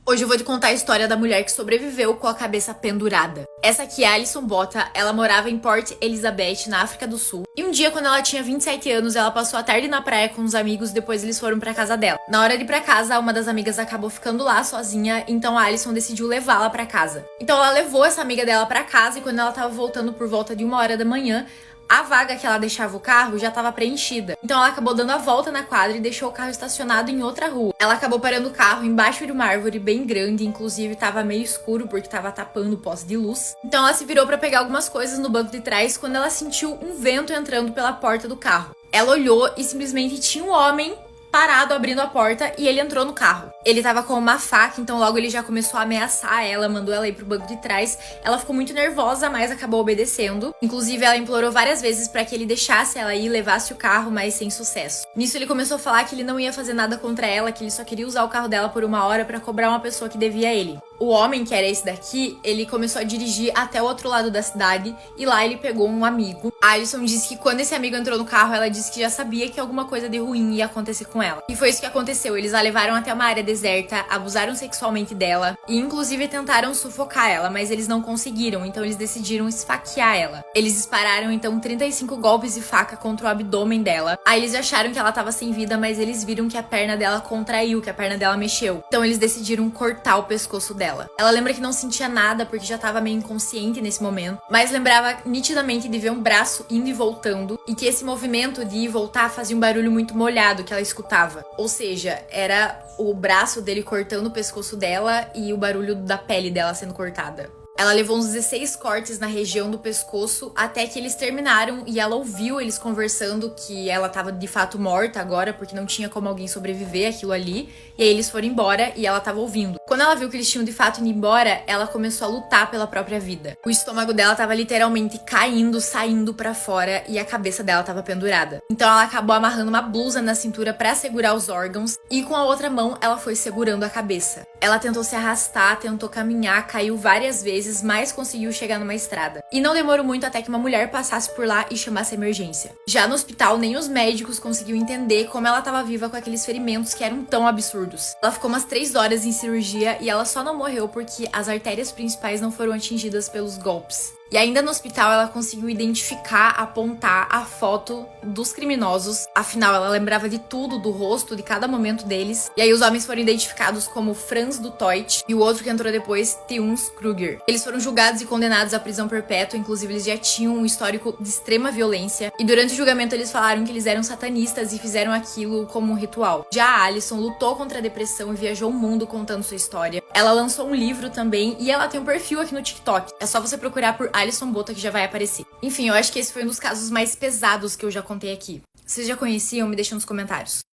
Hoje eu vou te contar a história da mulher que sobreviveu com a cabeça pendurada. Essa aqui é a Alison Botha, ela morava em Port Elizabeth, na África do Sul. E um dia, quando ela tinha 27 anos, ela passou a tarde na praia com uns amigos, depois eles foram pra casa dela. Na hora de ir pra casa, uma das amigas acabou ficando lá sozinha, então a Alison decidiu levá-la pra casa. Então ela levou essa amiga dela pra casa e quando ela tava voltando por volta de 1h da manhã, a vaga que ela deixava o carro já estava preenchida. Então ela acabou dando a volta na quadra e deixou o carro estacionado em outra rua. Ela acabou parando o carro embaixo de uma árvore bem grande, inclusive estava meio escuro porque estava tapando o poste de luz. Então ela se virou para pegar algumas coisas no banco de trás quando ela sentiu um vento entrando pela porta do carro. Ela olhou e simplesmente tinha um homem parado abrindo a porta e ele entrou no carro. Ele tava com uma faca, então logo ele já começou a ameaçar ela, mandou ela ir pro banco de trás. Ela ficou muito nervosa, mas acabou obedecendo. Inclusive, ela implorou várias vezes pra que ele deixasse ela ir e levasse o carro, mas sem sucesso. Nisso, ele começou a falar que ele não ia fazer nada contra ela, que ele só queria usar o carro dela por 1 hora pra cobrar uma pessoa que devia a ele. O homem, que era esse daqui, ele começou a dirigir até o outro lado da cidade e lá ele pegou um amigo. A Alison disse que quando esse amigo entrou no carro, ela disse que já sabia que alguma coisa de ruim ia acontecer com ela. E foi isso que aconteceu. Eles a levaram até uma área deserta, abusaram sexualmente dela e inclusive tentaram sufocar ela, mas eles não conseguiram, então eles decidiram esfaquear ela. Eles dispararam então 35 golpes de faca contra o abdômen dela. Aí eles acharam que ela tava sem vida, mas eles viram que a perna dela contraiu, que a perna dela mexeu. Então eles decidiram cortar o pescoço dela. Ela lembra que não sentia nada porque já tava meio inconsciente nesse momento, mas lembrava nitidamente de ver um braço indo e voltando e que esse movimento de ir e voltar fazia um barulho muito molhado que ela escutava. Ou seja, era o braço dele cortando o pescoço dela e o barulho da pele dela sendo cortada. Ela levou uns 16 cortes na região do pescoço até que eles terminaram e ela ouviu eles conversando que ela tava de fato morta agora porque não tinha como alguém sobreviver àquilo ali. E aí eles foram embora e ela tava ouvindo. Quando ela viu que eles tinham de fato ido embora, ela começou a lutar pela própria vida. O estômago dela tava literalmente caindo, saindo pra fora e a cabeça dela tava pendurada. Então ela acabou amarrando uma blusa na cintura pra segurar os órgãos e com a outra mão ela foi segurando a cabeça. Ela tentou se arrastar, tentou caminhar, caiu várias vezes, mas conseguiu chegar numa estrada. E não demorou muito até que uma mulher passasse por lá e chamasse a emergência. Já no hospital, nem os médicos conseguiam entender como ela estava viva com aqueles ferimentos que eram tão absurdos. Ela ficou umas 3 horas em cirurgia e ela só não morreu porque as artérias principais não foram atingidas pelos golpes. E ainda no hospital ela conseguiu identificar, apontar a foto dos criminosos. Afinal, ela lembrava de tudo, do rosto, de cada momento deles. E aí os homens foram identificados como Franz du Toit e o outro que entrou depois, Teuns Kruger. Eles foram julgados e condenados à prisão perpétua, inclusive eles já tinham um histórico de extrema violência. E durante o julgamento eles falaram que eles eram satanistas e fizeram aquilo como um ritual. Já a Alison lutou contra a depressão e viajou o mundo contando sua história. Ela lançou um livro também e ela tem um perfil aqui no TikTok. É só você procurar por Alison Botha que já vai aparecer. Enfim, eu acho que esse foi um dos casos mais pesados que eu já contei aqui. Vocês já conheciam? Me deixem nos comentários.